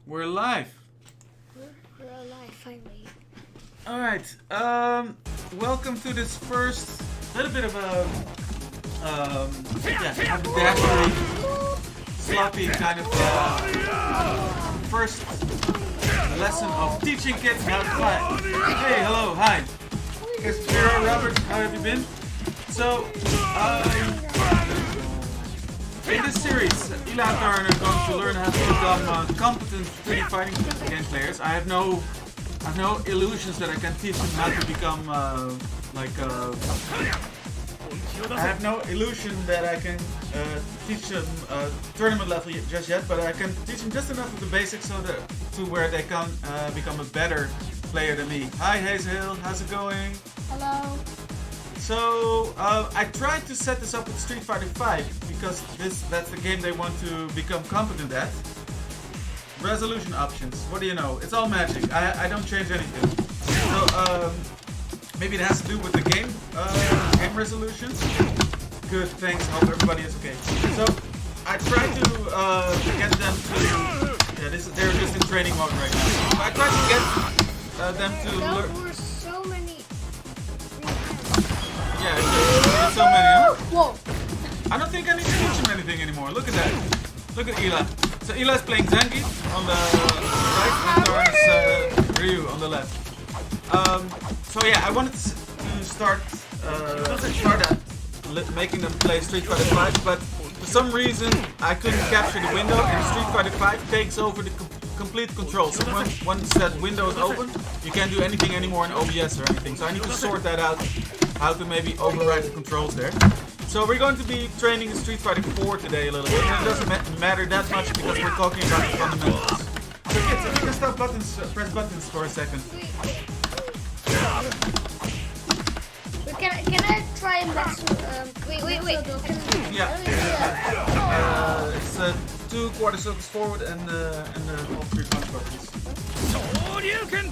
We're live. We're alive, finally. Alright, welcome to this first little bit of a, haberdashery, sloppy kind of, first lesson of teaching kids how to fly. Hey, hello, hi. Caspero, Robert, how have you been? So, in this series, Ila and Tarn are going to learn how to become competent 3D fighting game players. I have no illusions that I can teach them how to become I have no illusion that I can teach them tournament level just yet, but I can teach them just enough of the basics so that to where they can become a better player than me. Hi Hazel, how's it going? Hello. So I tried to set this up with Street Fighter V because that's the game they want to become competent at. Resolution options, what do you know? It's all magic. I don't change anything. So maybe it has to do with the game resolutions. Good, thanks. Hope everybody is okay. So I tried to get them to. Yeah, they're just in training mode right now. So I tried to get them to learn. There were so many. Yeah, there's so many, huh? Whoa. I don't think I need to teach him anything anymore. Look at that. Look at Ila. So Ila's playing Zangief on the right and Tarn is Ryu on the left. So yeah, I wanted to start making them play Street Fighter V, but for some reason I couldn't capture the window, and Street Fighter V takes over the complete control. So once that window is open, you can't do anything anymore in OBS or anything. So I need to sort that out, how to maybe override the controls there. So we're going to be training Street Fighter 4 today a little bit, and it doesn't matter that much because we're talking about the fundamentals. So kids, if you can stop buttons, press buttons for a second. Can I try and mess wait. Yeah. It's 2 quarter circles forward and all 3 punch buttons.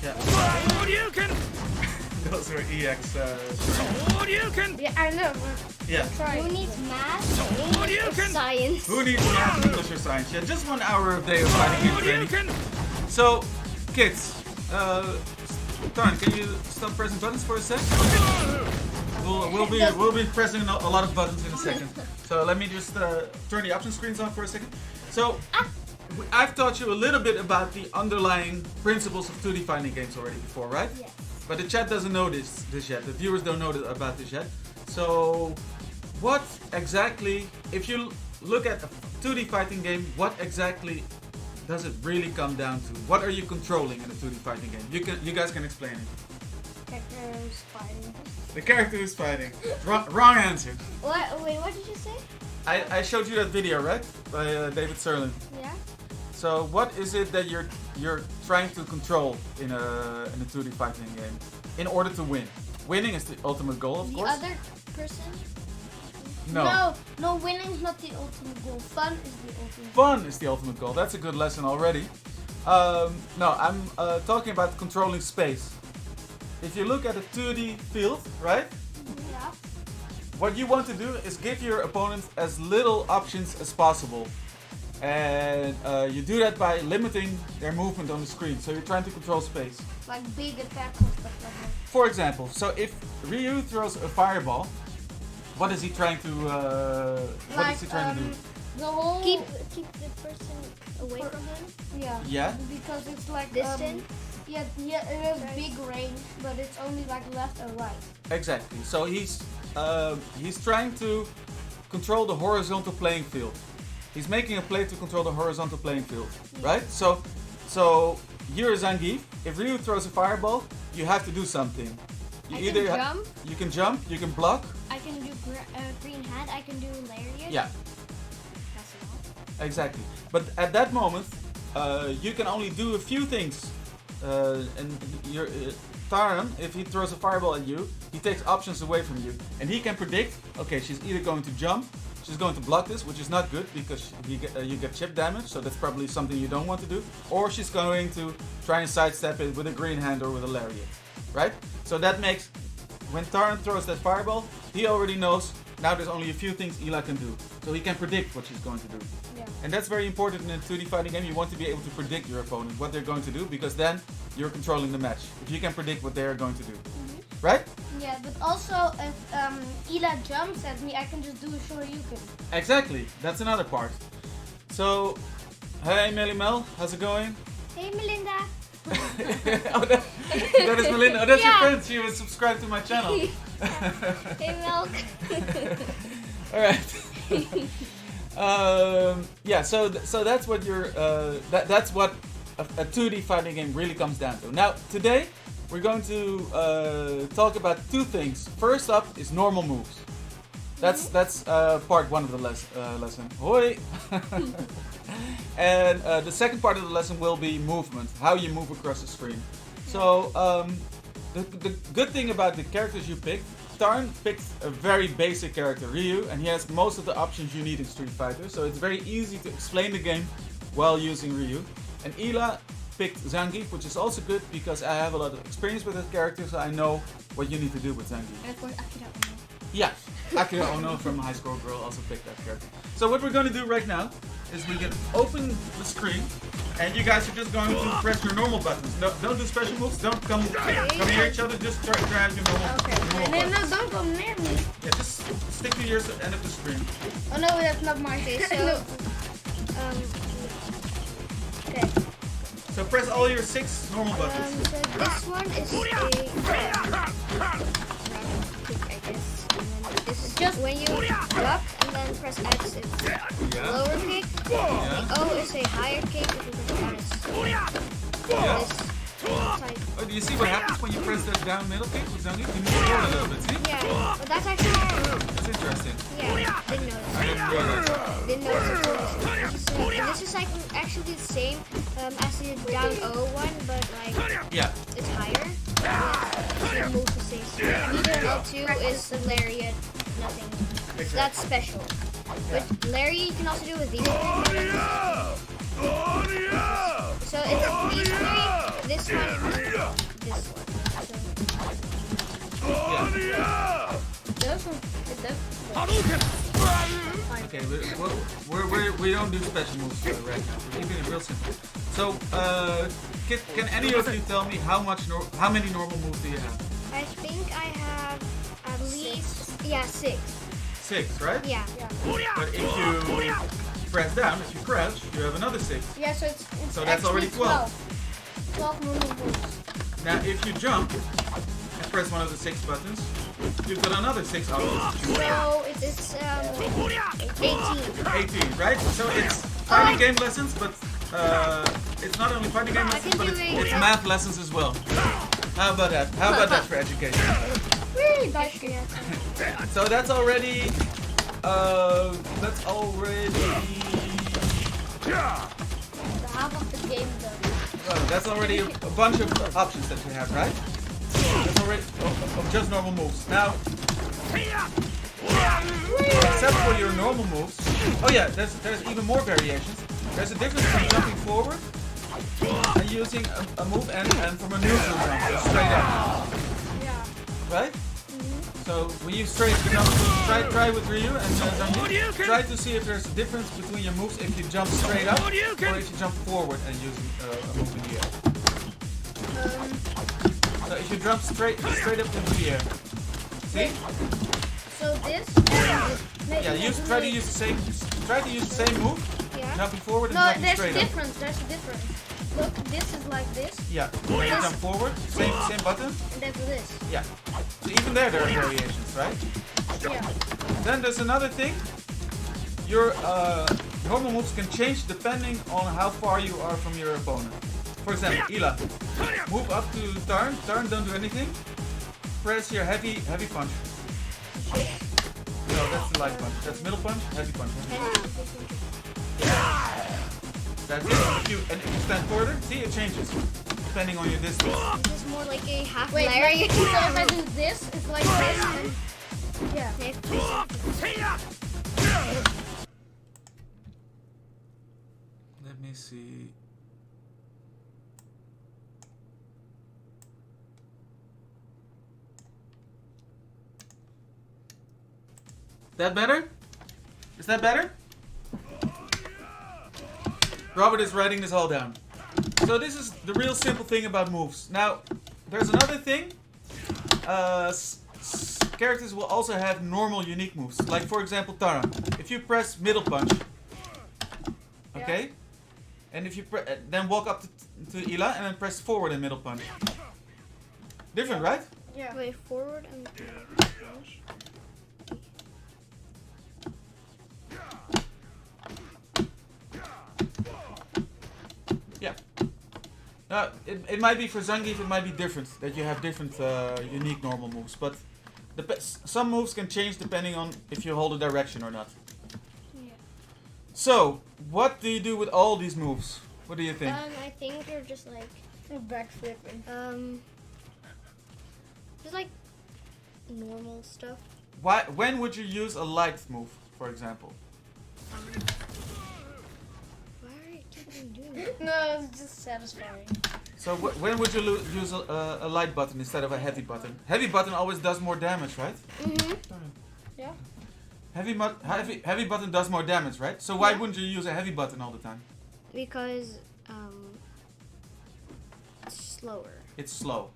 Yeah. Those are EX. Yeah, I know. Yeah. Who needs math? Science. Who needs math, English, or science? Yeah, just 1 hour a day of fighting game training. So, kids, Tarn, can you stop pressing buttons for a sec? We'll be pressing a lot of buttons in a second. So let me just turn the option screens on for a second. So I've taught you a little bit about the underlying principles of 2D fighting games already before, right? Yes. But the chat doesn't know this yet. The viewers don't know about this yet. So what exactly, if you look at a 2D fighting game, what exactly does it really come down to? What are you controlling in a 2D fighting game? You guys can explain it. Characters fighting. The character is fighting. Wrong answer. What? Wait, what did you say? I showed you that video, right? By David Serlin. Yeah. So what is it that you're trying to control in a 2D fighting game in order to win? Winning is the ultimate goal, of course. The other person? No. No, winning is not the ultimate goal. Fun is the ultimate Fun is the ultimate goal. That's a good lesson already. No, I'm talking about controlling space. If you look at a 2D field, right? Yeah. What you want to do is give your opponent as little options as possible. And you do that by limiting their movement on the screen. So you're trying to control space. Like big attacks and stuff like that. For example, so if Ryu throws a fireball, what is he trying to do? The whole keep the person away from him. Yeah. Yeah. Because it's like Distance? Yeah, it has big range, but it's only like left and right. Exactly. So he's trying to control the horizontal playing field. He's making a play to control the horizontal playing field, right? So you're Zangief. If Ryu throws a fireball, you have to do something. You can jump. You can jump. You can block. I can do green hand. I can do lariat. Yeah. That's a lot. Exactly. But at that moment, you can only do a few things. And your Taran, if he throws a fireball at you, he takes options away from you, and he can predict. Okay, she's either going to jump, she's going to block this, which is not good because you get chip damage, so that's probably something you don't want to do. Or she's going to try and sidestep it with a green hand or with a lariat, right? So that makes when Taran throws that fireball, he already knows now there's only a few things Ela can do. So he can predict what she's going to do. Yeah. And that's very important in a 2D fighting game. You want to be able to predict your opponent, what they're going to do, because then you're controlling the match. If you can predict what they're going to do. Right? Yeah, but also if Ela jumps at me, I can just do a Shoryuken. Exactly. That's another part. So, hey Melimel, how's it going? Hey, Melinda. Oh, that is Melinda. Oh, that's your friend. She was subscribed to my channel. Hey, Milk. All right. Yeah. So that's what your that's what a 2D fighting game really comes down to. Now today we're going to talk about two things. First up is normal moves. That's part one of the lesson. Hoi. And the second part of the lesson will be movement, how you move across the screen. So the good thing about the characters you picked, Tarn picked a very basic character, Ryu, and he has most of the options you need in Street Fighter, so it's very easy to explain the game while using Ryu. And Ela picked Zangief, which is also good because I have a lot of experience with that character, so I know what you need to do with Zangief. And of course, Akira Ono. Yeah, Akira Ono from High Score Girl also picked that character. So what we're going to do right now is we can open the screen, and you guys are just going to press your normal buttons. No, don't do special moves. Don't come near each other. Just try your normal. Normal buttons. No, don't come near me. Yeah, just stick to your end of the screen. Oh no, that's not my case. So, okay. So press all your 6 normal buttons. So this one is a kick, I guess. And then this is just when you duck and then press X, it's lower kick. Yeah. The O is a higher kick if you press Yeah. this type. Oh, do you see what happens when you press that down middle kick with Zangief? You move forward a little bit, see? Yeah, but that's actually, That's interesting. yeah, didn't notice. I didn't realize. Didn't notice it. And this is like actually the same as the down O one, but like Yeah. it's higher. Yeah, it moves the same speed. L2 is the lariat, nothing. So that's special. But lariat you can also do with these three. So it's these three, this one, this one. Yeah. Okay, we don't do special moves right now. We're keeping it real simple. So, can any of you tell me how many normal moves do you have? I think I have at least, yeah, 6. 6, right? Yeah. But if you press down, if you crouch, you have another 6. Yeah, so it's So that's already 12. 12 normal moves. Now, if you jump and press one of the 6 buttons, you've got another 6 options to choose. So it's 18. 18, right? So it's fighting game lessons, but it's not only fighting game lessons, but it's math lessons as well. How about that? How about that for education? So that's already The half of the game done. well, that's already a bunch of options that you have, right? That's already of just normal moves. Now, except for your normal moves. Oh yeah, there's even more variations. There's a difference between jumping forward and using a move and from a neutral jump, so straight up. Yeah. Right? So when you straight jump, try with Ryu and Zangief. Try to see if there's a difference between your moves if you jump straight up or if you jump forward and use a move in the air. So if you jump straight up into the air, see? So this. Yeah, try to use the same move, Yeah. jumping forward and No, jumping there's a straight up. difference. There's a difference. Look, this is like this, Yeah, when you jump forward, same button. and then this. Yeah. So even there are variations, right? Yeah. Then there's another thing. Your normal moves can change depending on how far you are from your opponent. For example, Ela, move up to Tarn. Tarn, don't do anything. Press your heavy punch. No, that's the light punch. That's middle punch, heavy punch. That's it. If you stand further, see it changes depending on your distance. This is more like a half Wait, lariat. so if I do this, it's like this. And, yeah. Let me see. That better? Is that better? Robert is writing this all down. So this is the real simple thing about moves. Now, there's another thing. Characters will also have normal unique moves. Like for example Taran. If you press middle punch. Okay? Yeah. And if you then walk up to Ela and then press forward and middle punch. Different, right? Yeah. Wait, forward and punch. Yeah. It might be for Zangief, it might be different. That you have different unique normal moves. But some moves can change depending on if you hold a direction or not. Yeah. So, what do you do with all these moves? What do you think? I think they're just like backflipping. Just like normal stuff. When would you use a light move, for example? Why are you keeping doing that? No, it's just satisfying. So when would you use a light button instead of a heavy button? Heavy button always does more damage, right? Yeah. Heavy button does more damage, right? So why wouldn't you use a heavy button all the time? Because it's slower. It's slow.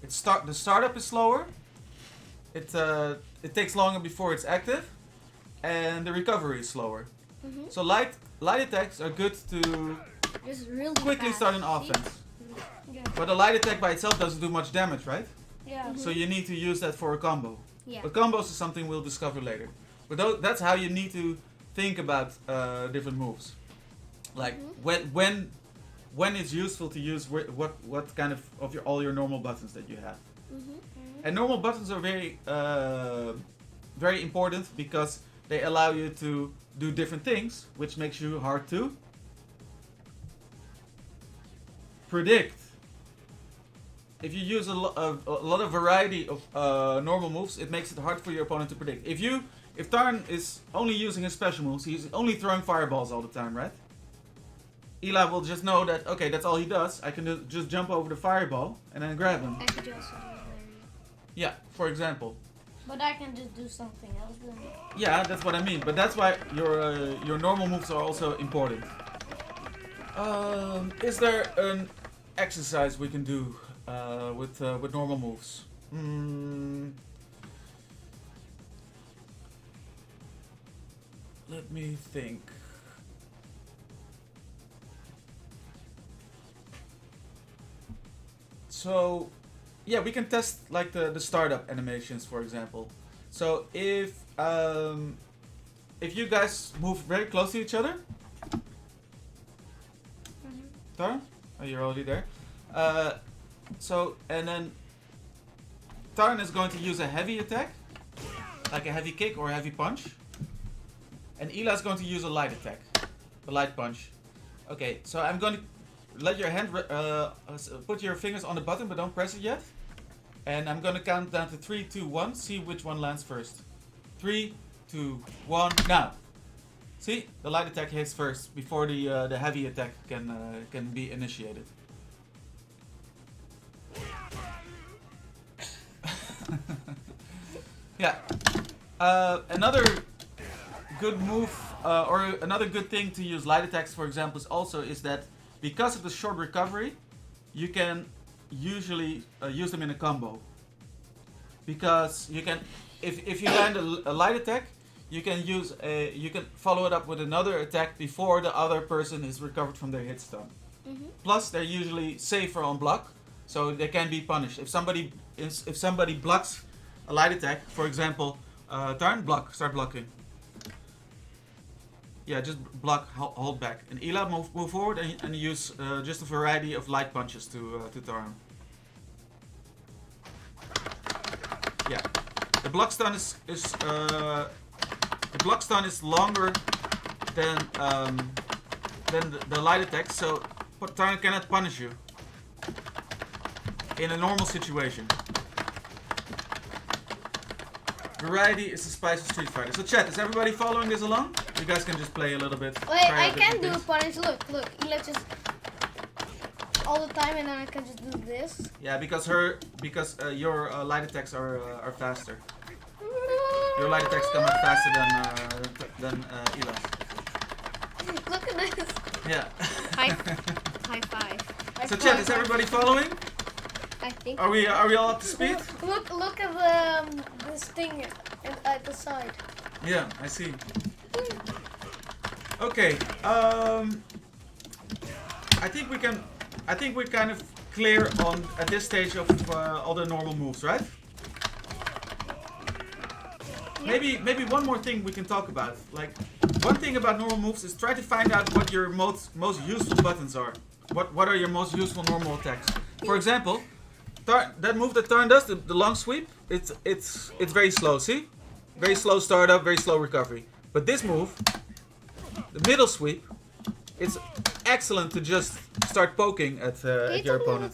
The startup is slower. It takes longer before it's active, and the recovery is slower. So light attacks are good to just really quickly fast. start an offense. Yeah. But a light attack by itself doesn't do much damage, right? Yeah. So you need to use that for a combo. Yeah. But combos is something we'll discover later. But that's how you need to think about different moves. Like when it's useful to use what kind of all your normal buttons that you have. And normal buttons are very important because they allow you to do different things, which makes you hard to predict. If you use a lot of variety of normal moves, it makes it hard for your opponent to predict. If Taran is only using his special moves, he's only throwing fireballs all the time, right? Ela will just know that, okay, that's all he does. I can just jump over the fireball and then grab him. I could also do Larry. Yeah, for example. But I can just do something else then. Yeah, that's what I mean. But that's why your normal moves are also important. Is there an exercise we can do with normal moves? Let me think. So, yeah, we can test like the startup animations, for example. So if you guys move very close to each other, Taran? Oh, you're already there. And then Taran is going to use a heavy attack, like a heavy kick or a heavy punch, and Ela is going to use a light attack, a light punch. Okay, so I'm going to let your hand put your fingers on the button, but don't press it yet. And I'm going to count down to 3, 2, 1. See which one lands first. 3, 2, 1. Now, see, the light attack hits first before the heavy attack can be initiated. Yeah. Another good move or another good thing to use light attacks, for example, is that because of the short recovery, you can usually use them in a combo. Because you can, if you land a light attack, you can follow it up with another attack before the other person is recovered from their hit stun. Plus, they're usually safer on block, so they can be punished. If somebody blocks a light attack, for example, Taran, start blocking. Yeah, just block, hold back. And Ela, move forward and use just a variety of light punches to Taran. Yeah, the block stun is longer than the light attack, so Taran cannot punish you in a normal situation. Variety is the spice of Street Fighter. So chat, is everybody following this along? You guys can just play a little bit. Wait, I can do a punish. Look, Ela just all the time, and then I can just do this. Yeah, because your light attacks are faster. Your light attacks come out faster than Ela's. Look at this. Yeah. High five. So chat, is everybody following? I think. Are we all up to speed? Look at the this thing at the side. Yeah, I see. Okay. I think we're kind of clear on at this stage of all the normal moves, right? Yeah. Maybe one more thing we can talk about. Like, one thing about normal moves is try to find out what your most useful buttons are. What are your most useful normal attacks? For example, that move that Tarn does, the long sweep, it's very slow. See, very slow startup, very slow recovery. But this move, the middle sweep, it's excellent to just start poking at your opponent.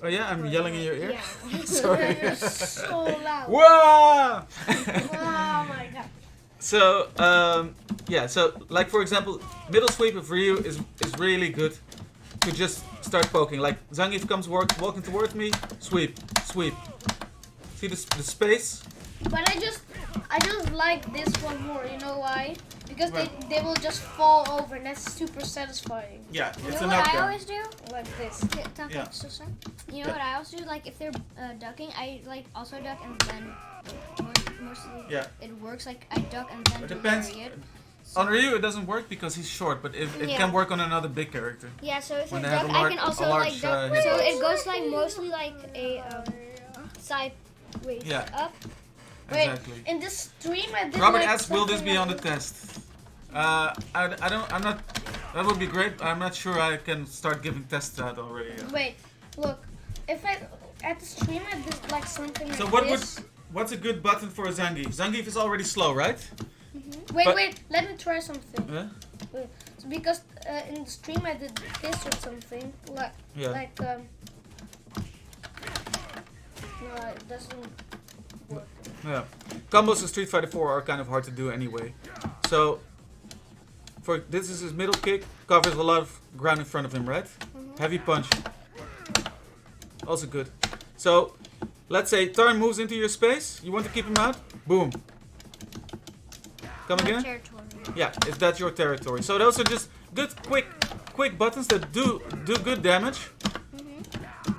Oh yeah, I'm yelling in your ear. Yeah. Sorry. You're so loud. Whoa! Oh my god. So yeah, so like for example, middle sweep for you is really good to just start poking. Like Zangief comes walking towards me, sweep. See the space? But I just like this one more. You know why? Because they will just fall over, and that's super satisfying. Yeah, it's You a know what I knockdown. always do? Like this. Yeah. You know what I also do? Like if they're ducking, I like also duck and then mostly it works. Like I duck and then It do depends. lariat. On Ryu it doesn't work because he's short, but it can work on another big character. Yeah, so if I When they duck, have a I can also large, like duck. hit So box. it goes like mostly like a sideways Yeah. up. Wait, Exactly. in this stream I did Robert like asks, will this something be on the like test? I'm not. That would be great. I'm not sure I can start giving tests out already. Wait, look. If I at the stream I did like something So like this. what's a good button for a Zangief? Zangief is already slow, right? Wait, let me try something. Yeah. So because in the stream I did this or something like Yeah. no, it doesn't work. Yeah. Combos in Street Fighter 4 are kind of hard to do anyway. So this is his middle kick, covers a lot of ground in front of him, right? Heavy punch. Also good. So let's say Tarn moves into your space. You want to keep him out? Boom. Come again? Territory. Yeah, if that's your territory. So those are just good, quick buttons that do good damage.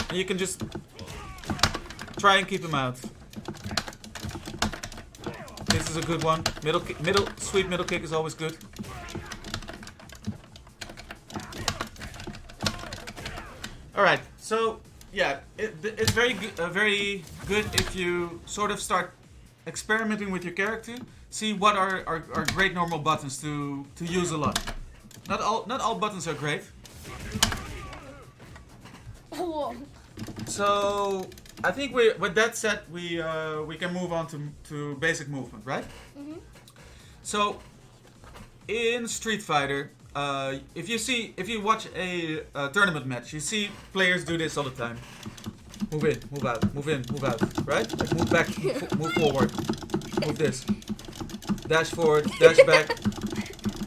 And you can just try and keep him out. This is a good one. Sweep middle kick is always good. All right. So yeah, it's very good if you sort of start experimenting with your character. See what are great normal buttons to use a lot. Not all buttons are great. Whoa. So I think with that said, we can move on to basic movement, right? So in Street Fighter, if you watch a tournament match, you see players do this all the time. Move in, move out, move in, move out, right? Like move back, move forward, move this, dash forward, dash back.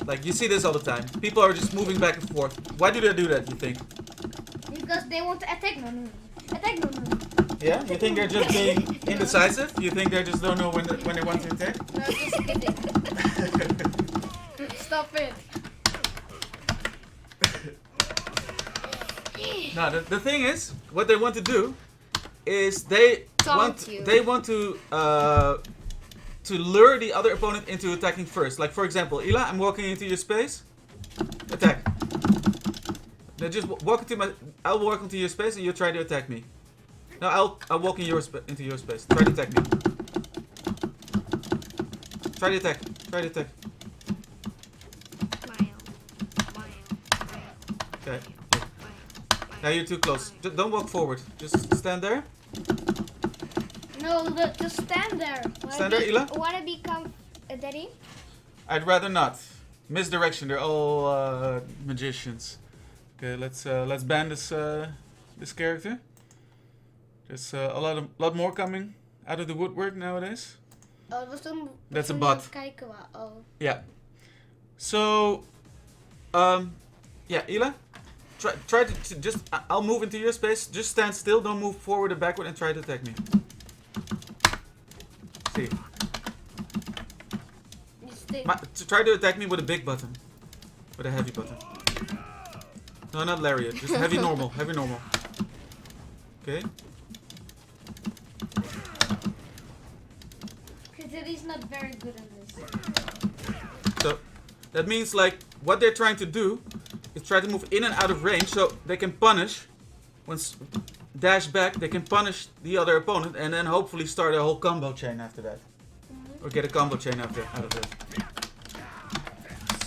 Like you see this all the time. People are just moving back and forth. Why do they do that? You think? Because they want to attack no. Attack no. Yeah, you think they're just being indecisive? You think they just don't know when they want to attack? No, just kidding. Stop it. No, the thing is, what they want to do is they want to lure the other opponent into attacking first. Like for example, Ela, I'm walking into your space. Attack. Now just I'll walk into your space and you try to attack me. Now I'll walk into your space. Try to attack me. Try to attack. Try to attack. Okay. Now you're too close. Don't walk forward. Just stand there. No, just stand there. Stand there, Ela. Wanna become a daddy? I'd rather not. Misdirection. They're all magicians. Okay, let's ban this character. There's a lot more coming out of the woodwork nowadays. Oh, dat was toen. That's a toen bot. we kijken wa- Oh. Yeah. So, yeah, Ela, try to just. I'll move into your space. Just stand still. Don't move forward or backward, and try to attack me. See. they... Try to attack me with a big button. With a heavy button. No, not lariat. Just heavy normal. Heavy normal. Okay. He's not very good at this. So that means like what they're trying to do is try to move in and out of range so they can punish once dash back, they can punish the other opponent and then hopefully start a whole combo chain after that. Or get a combo chain out of it.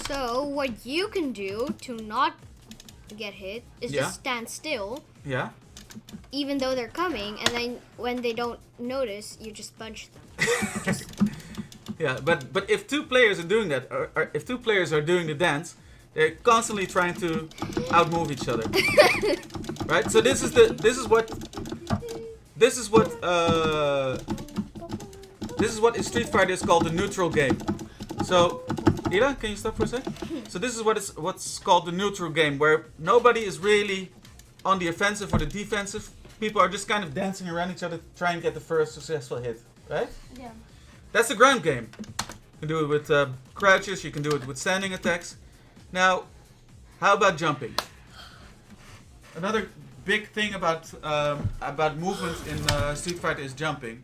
So what you can do to not get hit is just stand still. Yeah. Even though they're coming, and then when they don't notice, you just punch them. Yeah, but if two players are doing that, or if two players are doing the dance, they're constantly trying to outmove each other. Right? So this is what in Street Fighter is called the neutral game. So, Ida, can you stop for a sec? So this is what's called the neutral game, where nobody is really on the offensive or the defensive. People are just kind of dancing around each other, trying to get the first successful hit, right? Yeah. That's the ground game. You can do it with crouches, you can do it with standing attacks. Now, how about jumping? Another big thing about movement in Street Fighter is jumping.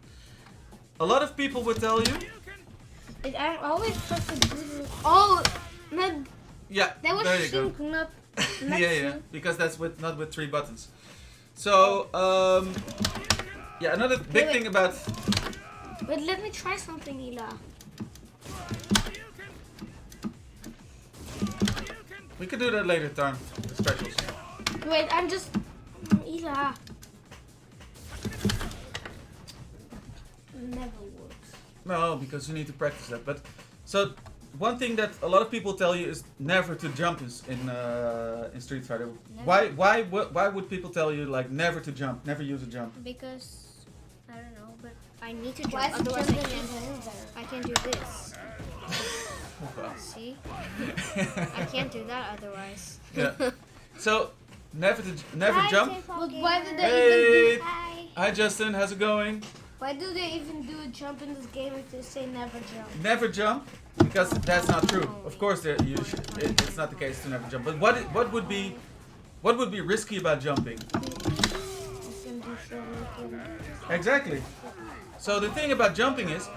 A lot of people would tell you. I always have to do. Oh, not. Yeah, That was there you go. sync, not. Yeah, because that's not with 3 buttons. So, yeah, another big thing about. But let me try something, Ila. We could do that later, Tarn. The specials. Wait, I'm just. Ila. Never works. No, because you need to practice that. But so one thing that a lot of people tell you is never to jump in Street Fighter. Never. Why would people tell you like never to jump, never use a jump? Because, I don't know, but I need to jump, Why is otherwise jumping I can't do this. See? I can't do that otherwise. Yeah. So never jump. But why did they Hey. even do? Hi Justin, how's it going? Why do they even do a jump in this game if they say never jump? Never jump, because that's not true. Of course, it's not the case to never jump. But what would be risky about jumping? Exactly. So the thing about jumping is,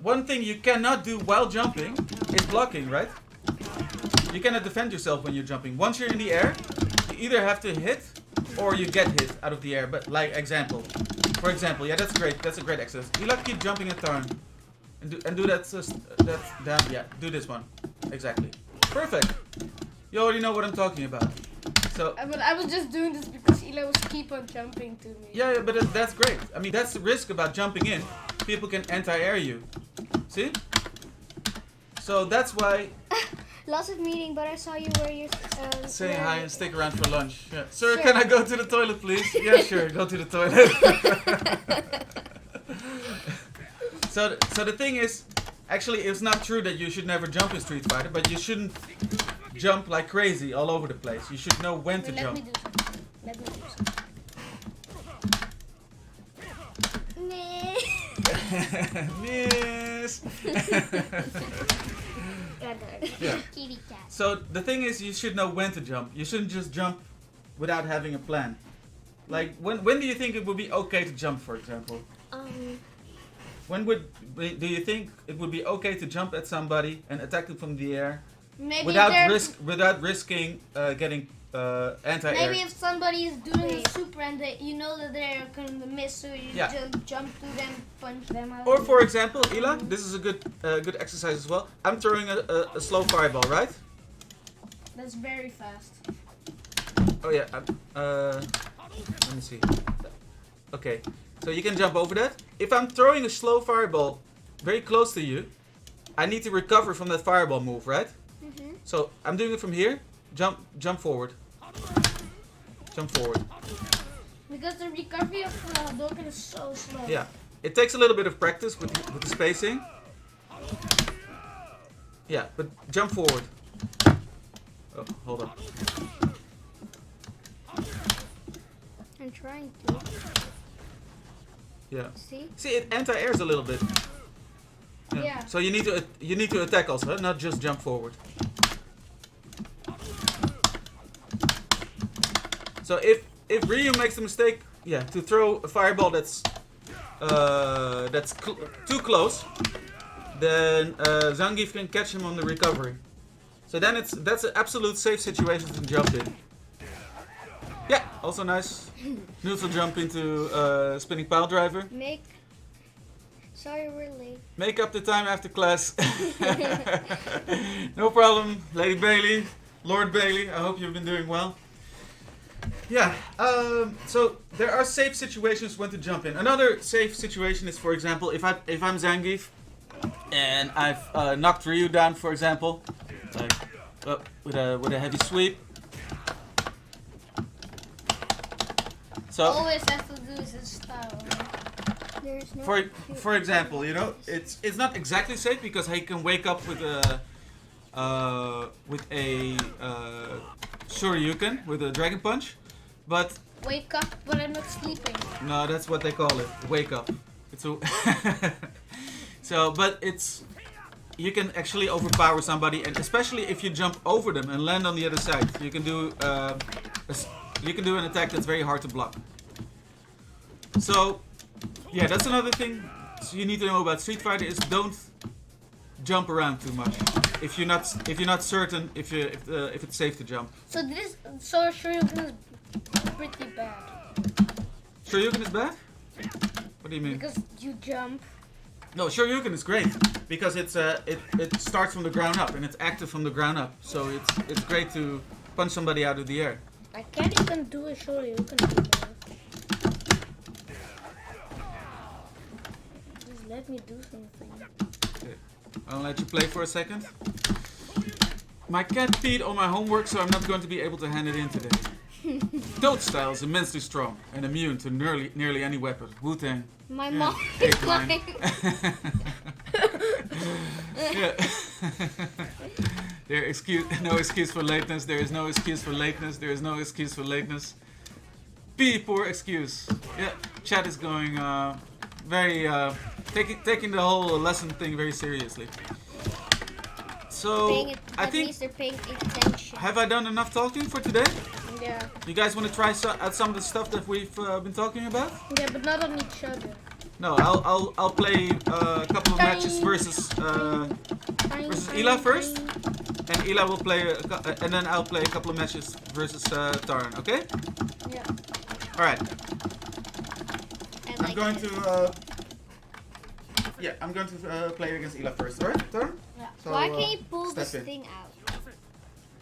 one thing you cannot do while jumping is blocking, right? You cannot defend yourself when you're jumping. Once you're in the air, you either have to hit or you get hit out of the air. But like for example, yeah, that's great. That's a great exercise. You like keep jumping a turn and do that. Damn, yeah, do this one. Exactly. Perfect. You already know what I'm talking about. So. But I was just doing this because Ila was keep on jumping to me. Yeah, but that's great. I mean, that's the risk about jumping in. People can anti-air you. See? So that's why. Lots of meeting, but I saw you where you're Say hi and stick around for lunch. Yeah. Sir, can I go to the toilet, please? Yeah, sure. Go to the toilet. So the thing is, actually, it's not true that you should never jump in Street Fighter, but you shouldn't jump like crazy all over the place. You should know when to jump. Let me do something. Miss. Yeah. Kitty cat. So the thing is, you should know when to jump. You shouldn't just jump without having a plan. Like when do you think it would be okay to jump, for example? When do you think it would be okay to jump at somebody and attack them from the air Maybe without risking getting anti-air? Maybe if somebody is doing a super and you know that they're gonna miss, so you just jump to them, punch them out. Or for example, Ila, this is a good exercise as well. I'm throwing a slow fireball, right? That's very fast. Oh yeah. Let me see. Okay, so you can jump over that. If I'm throwing a slow fireball very close to you, I need to recover from that fireball move, right? Mm-hmm. So I'm doing it from here. Jump forward. Jump forward. Because the recovery of Hadouken is so slow. Yeah, it takes a little bit of practice with the spacing. Yeah, but jump forward. Oh, hold on. I'm trying to. Yeah. See? See, it anti-airs a little bit. Yeah. So you need to attack also, not just jump forward. So if Ryu makes the mistake, yeah, to throw a fireball that's too close, then Zangief can catch him on the recovery. So then that's an absolute safe situation to jump in. Yeah, also nice. Neutral jump into spinning pile driver. Sorry we're late. Make up the time after class. No problem, Lady Bailey, Lord Bailey. I hope you've been doing well. Yeah, so there are safe situations when to jump in. Another safe situation is, for example, if I'm Zangief and I've knocked Ryu down, for example, like with a heavy sweep. So Always have to do this in style. There's no for example, you know, it's not exactly safe because he can wake up with a Shoryuken with a Dragon Punch, but Wake up, but I'm not sleeping. no, that's what they call it. Wake up. It's a so, but you can actually overpower somebody, and especially if you jump over them and land on the other side, you can do an attack that's very hard to block. So, yeah, that's another thing you need to know about Street Fighter is don't jump around too much. If you're not certain if it's safe to jump. So Shoryuken is pretty bad. Shoryuken is bad? What do you mean? Because you jump. No, Shoryuken is great because it starts from the ground up and it's active from the ground up. So it's great to punch somebody out of the air. I can't even do a Shoryuken anymore. Just let me do something. Okay. I'll let you play for a second. My cat peed on my homework, so I'm not going to be able to hand it in today. Toad Style is immensely strong and immune to nearly any weapon. Wu-Tang. My Yeah, mom eight is line. like, Yeah. No excuse for lateness. There is no excuse for lateness. There is no excuse for lateness. P, poor excuse. Yeah, chat is going very taking the whole lesson thing very seriously. So I at think, least they're paying attention. have I done enough talking for today? Yeah. You guys want to try out some of the stuff that we've been talking about? Yeah, but not on each other. No, I'll play a couple of matches versus Ela first, and Ela will play and then I'll play a couple of matches versus Taran. Okay? Yeah. All right. And I'm like going this. to play against Ela first. All right, Taran? Yeah. So, Why can't you pull step this in. thing out?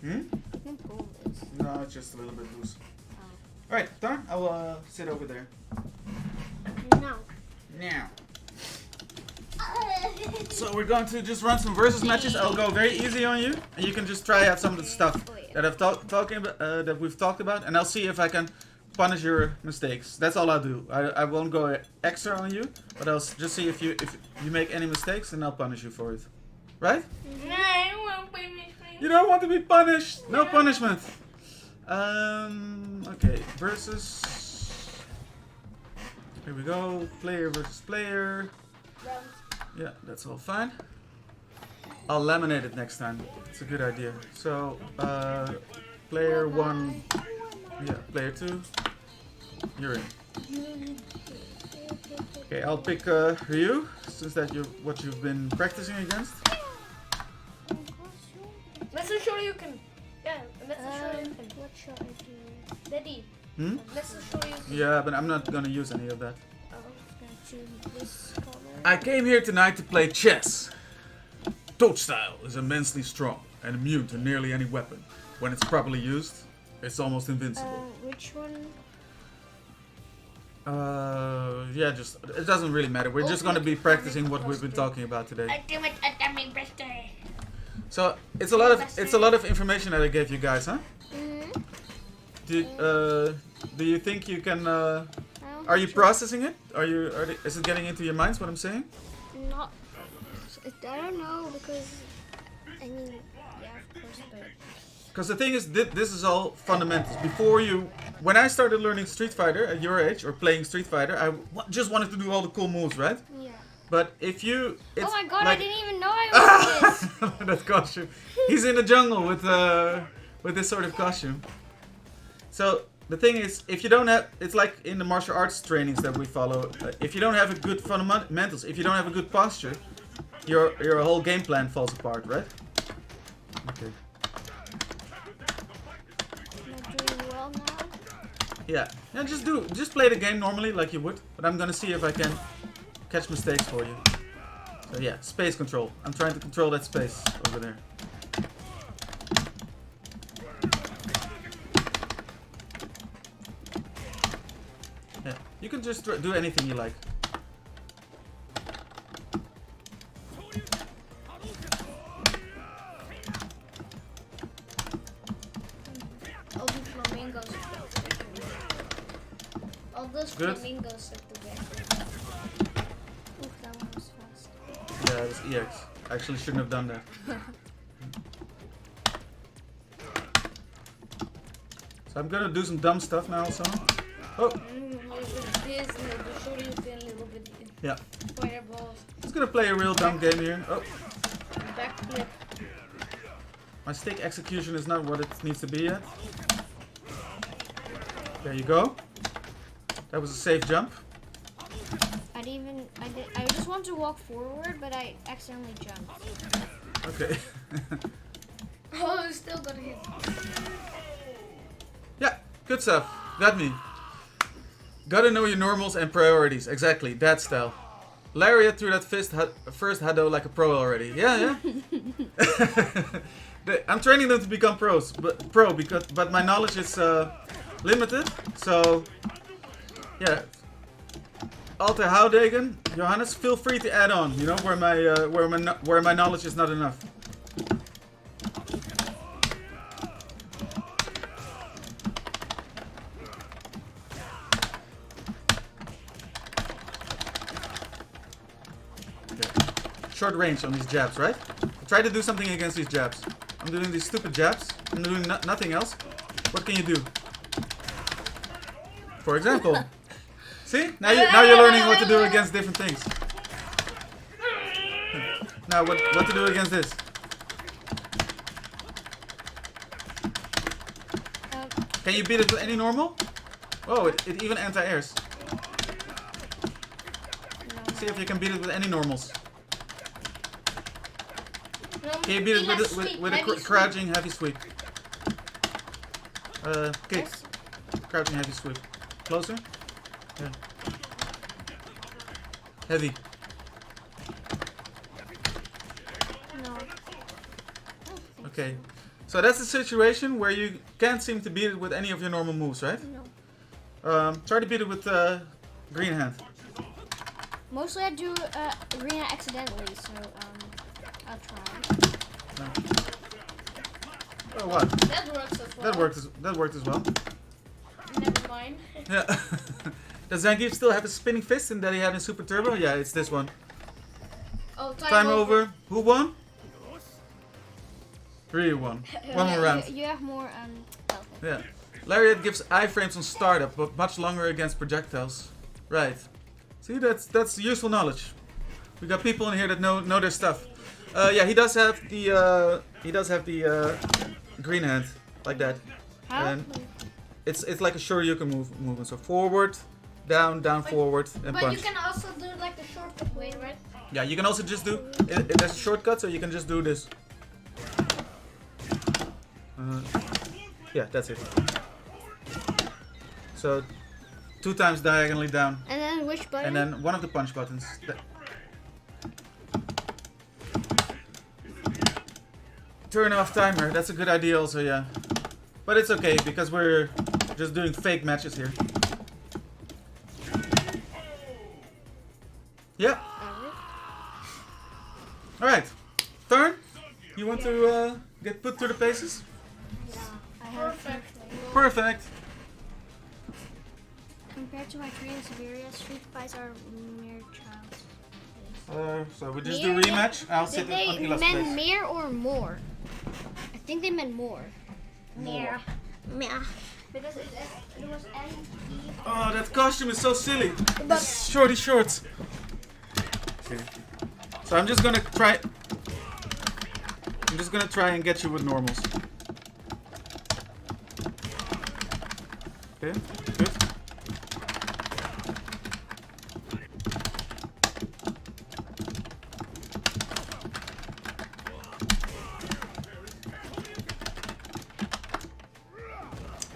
Hmm? You can pull this. No, it's just a little bit loose. Oh. All right, Taran, I'll sit over there. No. Now. So we're going to just run some versus matches. I'll go very easy on you, and you can just try out some of the stuff that that we've talked about, and I'll see if I can punish your mistakes. That's all I'll do. I won't go extra on you, but I'll just see if you make any mistakes, and I'll punish you for it. Right? No, I don't want to punish me. You don't want to be punished. No punishment. Okay. Versus. Here we go. Player versus player. Yeah, that's all fine. I'll laminate it next time. It's a good idea. So, player 1, yeah, player 2, you're in. Okay, I'll pick Ryu, since that's what you've been practicing against. Let's show you can. Yeah, let's show you can. What should I do? Daddy, Hmm? let's show you can. Yeah, but I'm not gonna use any of that. I'm gonna choose this color. I came here tonight to play chess. Toad Style is immensely strong and immune to nearly any weapon. When it's properly used, it's almost invincible. Which one? Yeah, just it doesn't really matter. We're just gonna be practicing what we've been talking about today. Ultimate Atomic Blaster. So it's a lot of information that I gave you guys, huh? Mm-hmm. Do you think you can? Are you processing it? Is it getting into your minds what I'm saying? Not. I don't know because. I mean, yeah, of course, but. Because the thing is, this is all fundamentals. When I started learning Street Fighter at your age, or playing Street Fighter, I just wanted to do all the cool moves, right? Yeah. But if you, it's Oh my god, like, I didn't even know I was this. that costume. He's in the jungle with this sort of costume. So the thing is, if you don't have, it's like in the martial arts trainings that we follow. If you don't have a good fundamentals, if you don't have a good posture, your whole game plan falls apart, right? Okay. Am I doing well now? Yeah. Yeah. Just play the game normally like you would. But I'm gonna see if I can catch mistakes for you. So yeah, space control. I'm trying to control that space over there. Yeah, you can just do anything you like. All the flamingos. All those Good. flamingos at the back. Oof, that one was fast. Yeah, it was EX. I actually shouldn't have done that. So I'm gonna do some dumb stuff now also. Oh, This to show you a little bit yeah. fireballs. Just gonna play a real dumb game here. Oh, Backflip. my stick execution is not what it needs to be yet. There you go. That was a safe jump. I just wanted to walk forward, but I accidentally jumped. Okay. Oh, I still got hit. Yeah, good stuff. Got me. Gotta know your normals and priorities. Exactly, that style. Lariat threw that first Hado like a pro already. Yeah. I'm training them to become pros, but my knowledge is limited. So yeah. Alter Houdegen, Johannes, feel free to add on. You know where my knowledge is not enough. Short range on these jabs, right? Try to do something against these jabs. I'm doing these stupid jabs. I'm doing nothing else. What can you do? For example. See? Now you're learning what to do against different things. Now what to do against this? Can you beat it with any normal? Oh, it even anti-airs. See if you can beat it with any normals. Can you beat it with a crouching heavy sweep? Kick. Yes. Crouching heavy sweep. Closer? Yeah. Heavy. No. Okay. So that's the situation where you can't seem to beat it with any of your normal moves, right? No. Try to beat it with green hand. Mostly I do arena accidentally, so I'll try. No. Oh what? That works as well. That worked as well. Never mind. Yeah. Does Zangief still have a spinning fist and that he had in Super Turbo? Yeah, it's this one. Oh, Time over. Who won? 3 won. One more round. You have more health. Yeah. Lariat gives iframes on startup, but much longer against projectiles. Right. See, that's useful knowledge. We got people in here that know their stuff. Yeah, he does have the green hand like that. How? And it's like a Shoryuken movement. So forward, down, forward, and But punch. you can also do like the shortcut way, right? Yeah, you can also just do. There's a shortcut, so you can just do this. Yeah, that's it. So 2 times diagonally down, And then which button? and then one of the punch buttons. Turn off timer. That's a good idea, also. Yeah, but it's okay because we're just doing fake matches here. Yeah. All right. Turn. You want to get put through the paces? Yeah, I have. Perfect. Compared to my training in Siberia, street fights are mere child's play. So we just Mere? do rematch. I'll Did sit on they Ila's meant place. mere or more? I think they meant more. Mere. Mere. Because it was M-E. Oh, that costume is so silly. This shorty shorts. Okay. So I'm just gonna try. I'm just gonna try and get you with normals. Okay, good.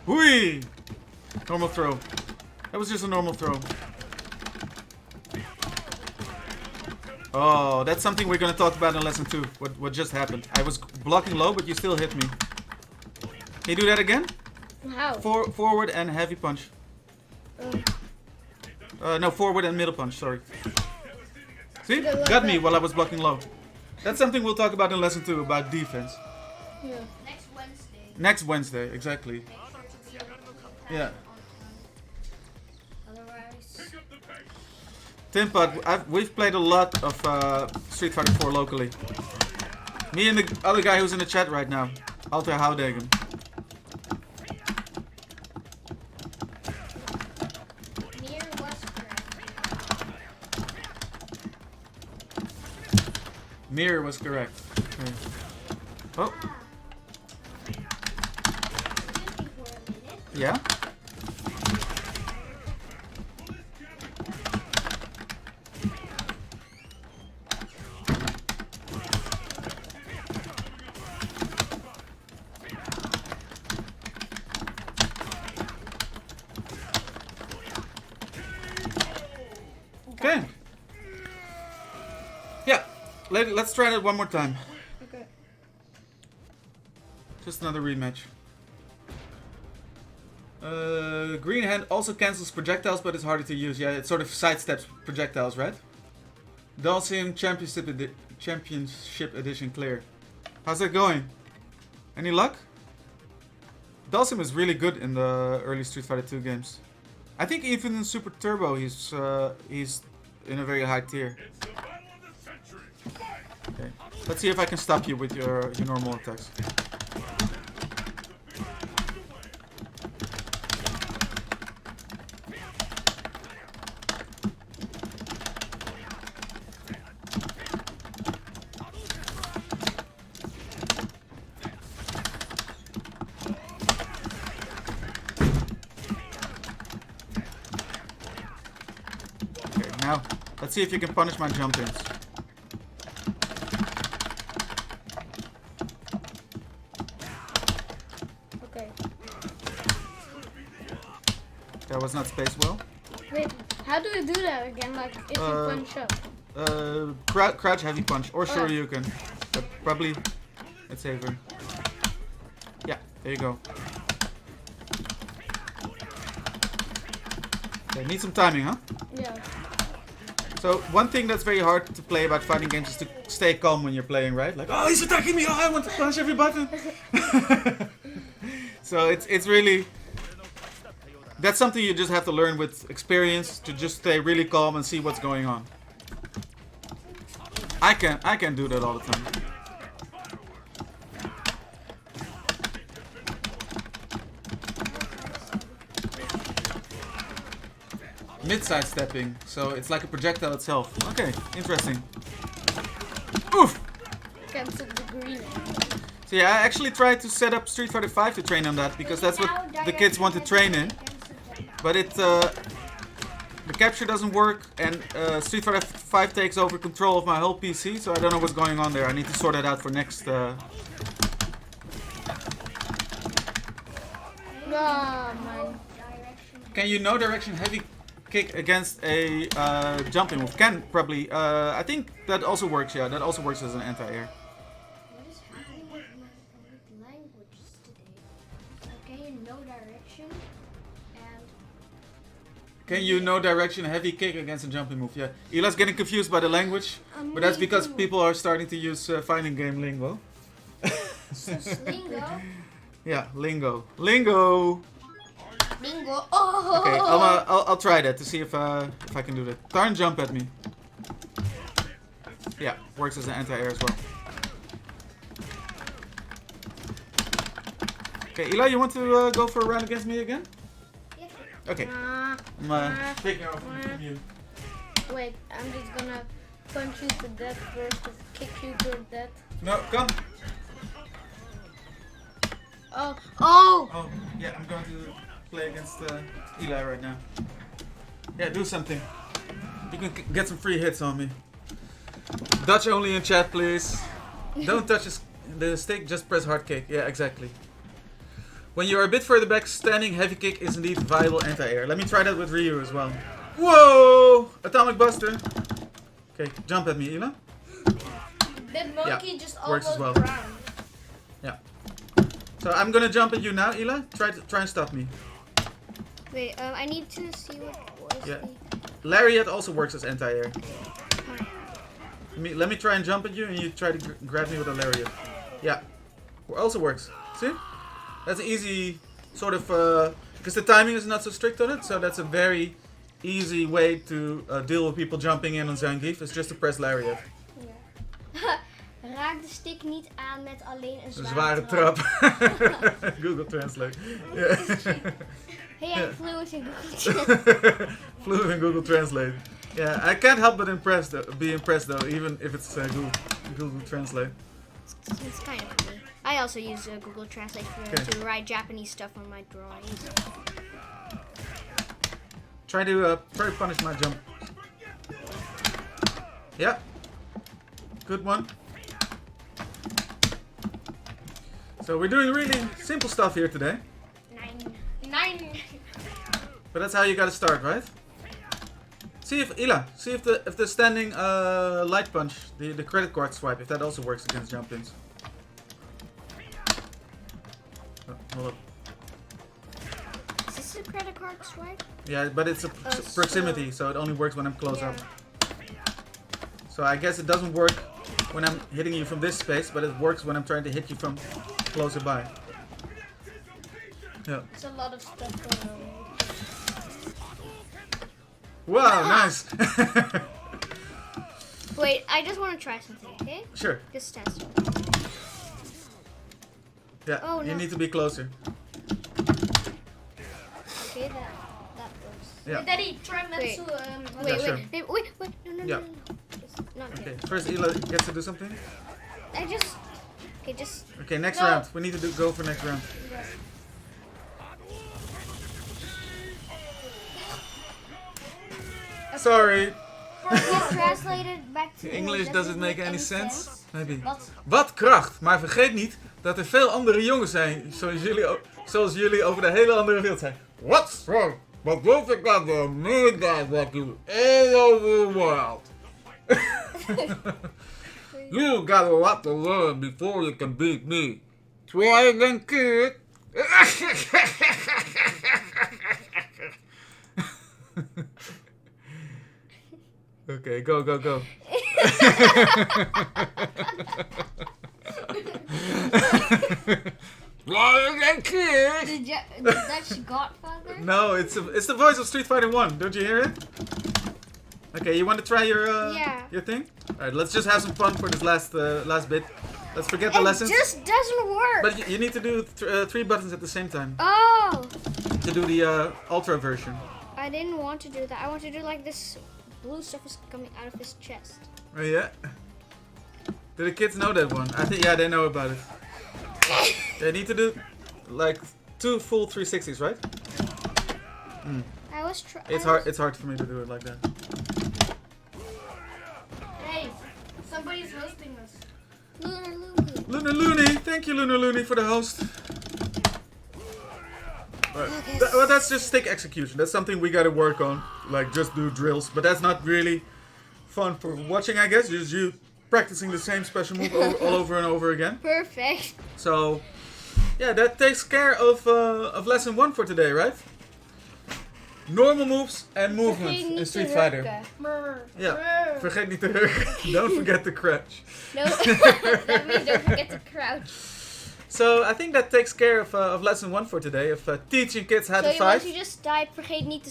Whee! Normal throw. That was just a normal throw. Oh, that's something we're gonna talk about in lesson 2. What just happened? I was blocking low, but you still hit me. Can you do that again? How? Forward and heavy punch. No, forward and middle punch, sorry. See? Like Got me that. while I was blocking low. That's something we'll talk about in lesson 2 about defense. Yeah. Next Wednesday. Next Wednesday, exactly. Make sure to be able to contact Yeah. on time. Otherwise, Timpad, we've played a lot of Street Fighter 4 locally. Me and the other guy who's in the chat right now, Alter Houdegen. Mir was correct. Mir was correct. Okay. Oh, Excuse me for a minute. yeah? Okay. Yeah, let's try that one more time. Okay. Just another rematch. Green hand also cancels projectiles, but it's harder to use. Yeah, it sort of sidesteps projectiles, right? Dhalsim Championship Edition clear. How's that going? Any luck? Dhalsim is really good in the early Street Fighter 2 games. I think even in Super Turbo he's in a very high tier. Okay. Let's see if I can stop you with your normal attacks. Okay, now let's see if you can punish my jump ins. Okay. That was not spaced well. Wait, how do we do that again? Like, if you punch up? Crouch heavy punch, or Oh. Shoryuken. But probably it's safer. Yeah, there you go. Okay, need some timing, huh? Yeah. So one thing that's very hard to play about fighting games is to stay calm when you're playing, right? Like, oh, he's attacking me! Oh, I want to punch every button. So it's really, that's something you just have to learn with experience, to just stay really calm and see what's going on. I can do that all the time. Mid-side stepping, so it's like a projectile itself. Okay, interesting. Oof! Cancel the green. So yeah, I actually tried to set up Street Fighter 5 to train on that, because that's what the kids want to train in. But the capture doesn't work, and Street Fighter 5 takes over control of my whole PC, so I don't know what's going on there. I need to sort it out for next. Oh, man. Can you no direction heavy kick against a jumping move? Can probably. I think that also works. Yeah, that also works as an anti-air. What is happening with languages today? Okay, no direction, and Can you no direction heavy kick against a jumping move? Yeah, Ila's getting confused by the language, but that's because people are starting to use fighting game lingo. lingo. Yeah, lingo. Lingo. Bingo. Oh. Okay, I'll try that to see if I can do that. Turn jump at me. Yeah, works as an anti-air as well. Okay, Eli, you want to go for a round against me again? Yeah. Okay, I'm taking over from you. Wait, I'm just gonna punch you to death versus kick you to death. No, come. Oh. Oh, yeah, I'm going to play against Eli right now. Yeah, do something. You can get some free hits on me. Dutch only in chat, please. Don't touch the stick, just press hard kick. Yeah, exactly. When you are a bit further back, standing heavy kick is indeed viable anti-air. Let me try that with Ryu as well. Whoa! Atomic Buster. Okay, jump at me, Ela. That monkey just works almost as well. drowned. Yeah. So I'm gonna jump at you now, Ela. Try and stop me. Wait, I need to see what was Yeah. Lariat also works as anti-air. Let me try and jump at you, and you try to grab me with a lariat. Yeah, also works. See? That's an easy sort of because the timing is not so strict on it, so that's a very easy way to deal with people jumping in on Zangief. It's just to press lariat. Ja. Raak de stick niet aan met alleen een Een zware zware trap. Google Translate. Yeah. Hey, I'm fluent in Google Translate. Fluent in Google Translate. Yeah, I can't help but be impressed though, even if it's Google Translate. It's kind of funny. I also use Google Translate to write Japanese stuff on my drawings. Try to punish my jump. Yeah. Good one. So we're doing really simple stuff here today. Nine. But that's how you gotta start, right? See if the standing light punch, the credit card swipe, if that also works against jump ins. Oh, hold up. Is this a credit card swipe? Yeah, but it's a proximity, so it only works when I'm close up. So I guess it doesn't work when I'm hitting you from this space, but it works when I'm trying to hit you from closer by. Yeah. There's a lot of stuff going on. Wow, nice. Wait, I just want to try something, okay? Sure. Just test. Yeah, Oh, you no. need to be closer. Okay, that works. Yeah. Daddy, try Metsu. Wait, Yeah, sure. wait, no, Yeah. It's not Okay, good. first Ela gets to do something. Just, Okay, next No. round. We need to go for next round. Sorry. translated back to English doesn't make any sense. Maybe. Wat? Wat kracht, maar vergeet niet dat er veel andere jongens zijn zoals jullie over de hele andere wereld zijn. What's wrong? But don't forget the new guys like you all over the world. You got a lot to learn before you can beat me. Try again, kid. Okay, go. Try again, kid. the Dutch Godfather? No, it's the voice of Street Fighter 1. Don't you hear it? Okay, you want to try your thing? All right, let's just have some fun for this last bit. Let's forget the lessons. It just doesn't work. But you need to do 3 buttons at the same time Oh, to do the ultra version. I didn't want to do that. I want to do like this blue stuff is coming out of his chest. Oh yeah. Do the kids know that one? I think they know about it. They need to do like 2 full 360s, right? I was trying. It's hard for me to do it like that. Hey, somebody's hosting us. Lunar Loopy. Lunar Looney, thank you Lunar Looney for the host. Right. Okay. Well, that's just stick execution. That's something we gotta work on. Like just do drills, but that's not really fun for watching, I guess. Just you practicing the same special move all over and over again. Perfect. So, yeah, that takes care of lesson 1 for today, right? Normal moves and movement in Street Fighter. Yeah, vergeet niet te hurken. Don't forget to crouch. No, that means don't forget to crouch. So I think that takes care of lesson 1 for today, of teaching kids how to Once fight. you just type, vergeet niet te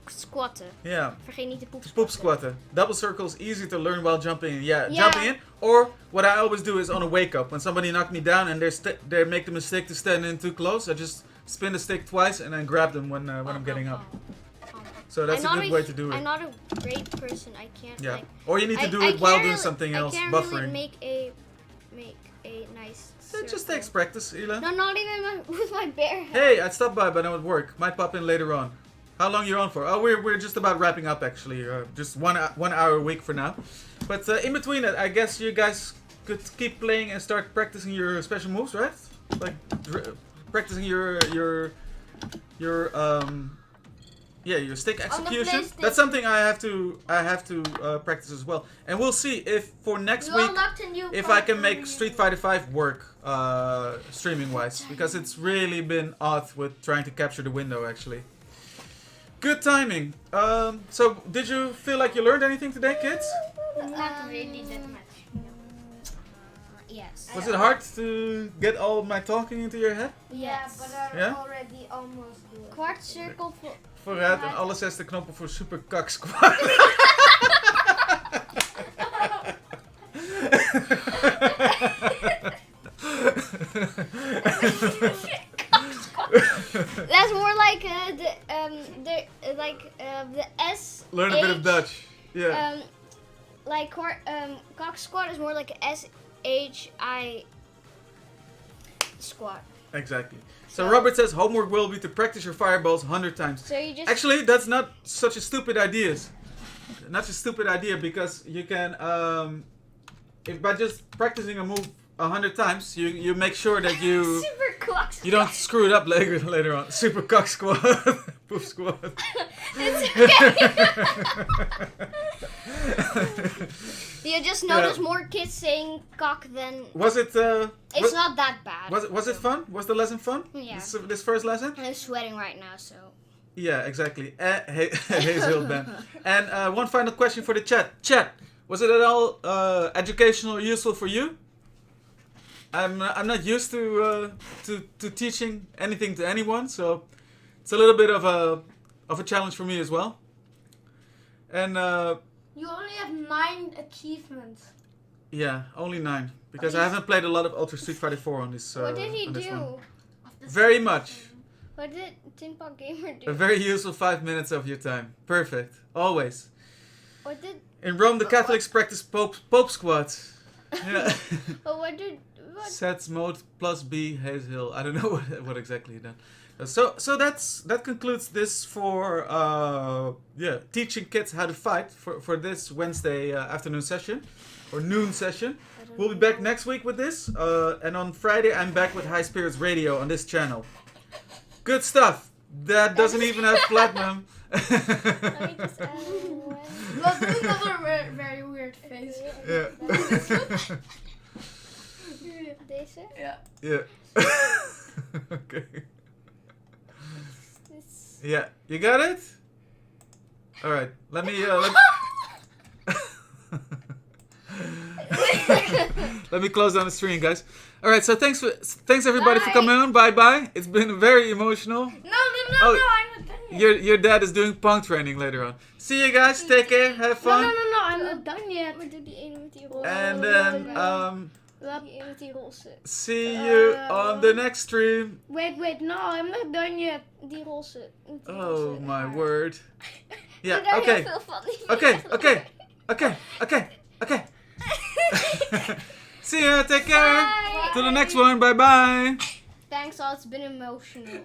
squatten. Yeah. Vergeet niet te poep Poop squatten. Double circle is easy to learn while jumping in. Yeah, jumping in. Or what I always do is on a wake up. When somebody knocked me down and they make the mistake to stand in too close, I just spin the stick twice and then grab them when I'm getting up. So that's a good way to do it. I'm not a great person. I can't. Yeah. Like, Or you need to I do it while can't doing really- something else, I can't buffering. really make a nice. So it just circle. takes practice, Ela. No, not even with my bare hand. Hey, I'd stop by, but I'm at work. Might pop in later on. How long you on for? Oh, we're just about wrapping up actually. Just 1 hour a week for now. But in between it, I guess you guys could keep playing and start practicing your special moves, right? Like practicing your your stick execution. PlayStation. That's something I have to practice as well. And we'll see if for next week if I can make Street Fighter V work streaming wise, because it's really been odd with trying to capture the window actually. Good timing. So did you feel like you learned anything today, kids? Not really that much. Yes. Was it hard to get all my talking into your head? Yes. but I Yeah? already almost do it. Kwart cirkel voor. Vooruit en alles zes de knoppen voor Super Kak Squad. That's more like the S. Learn a bit of H, Dutch. Yeah. Like cock squat is more like a SHI squat. Exactly. So Robert says homework will be to practice your fireballs 100 times. So you just Actually, that's not such a stupid idea. Not a stupid idea, because you can, if by just practicing a move 100 times, you make sure that you super cock squat. you don't screw it up later on. Super cock squad, poof squad. It's okay. You just notice Yeah. more kids saying cock than. Was it? It's not that bad. Was it fun? Was the lesson fun? Yeah. This first lesson? I'm sweating right now, so. Yeah, exactly. Hazel Ben. And one final question for the chat. Chat, was it at all educational or useful for you? I'm not used to teaching anything to anyone, so it's a little bit of a challenge for me as well. And You only have 9 achievements. yeah, only 9, because I haven't played a lot of Ultra Street Fighter 4 on this. What did he on this do? one. Very much. What did Tin Pot Gamer do? A very useful 5 minutes of your time. Perfect. Always. What did? In Rome, the Catholics practice Pope squats. Yeah. But what did? What? Sets mode plus B Hazel. I don't know what exactly he done. So that concludes this for teaching kids how to fight for this Wednesday afternoon session or noon session. We'll be back next week with this, and on Friday I'm back with High Spirits Radio on this channel. Good stuff. That doesn't even have platinum. Let me just add one. But this is another very weird face. Yeah. Deze? Yeah. Yeah. Okay. This. Yeah. You got it? All right. Let me let me close down the stream, guys. All right. So thanks everybody for Bye. coming on. Bye bye. It's been very emotional. No, Oh, I'm not done yet. Your dad is doing punk training later on. See you guys. Take care. Have fun. No, I'm not done yet. We doen die ene met die roze. And then Die ene met die roze. see you on the next stream. Wait, no, I'm not done yet. Die roze. Met die Oh roze my haar. word. Ik doe Yeah. daar heel Okay. veel van. Okay. See ya. Take care. Bye. To the next one. Bye bye. Thanks all, it's been emotional.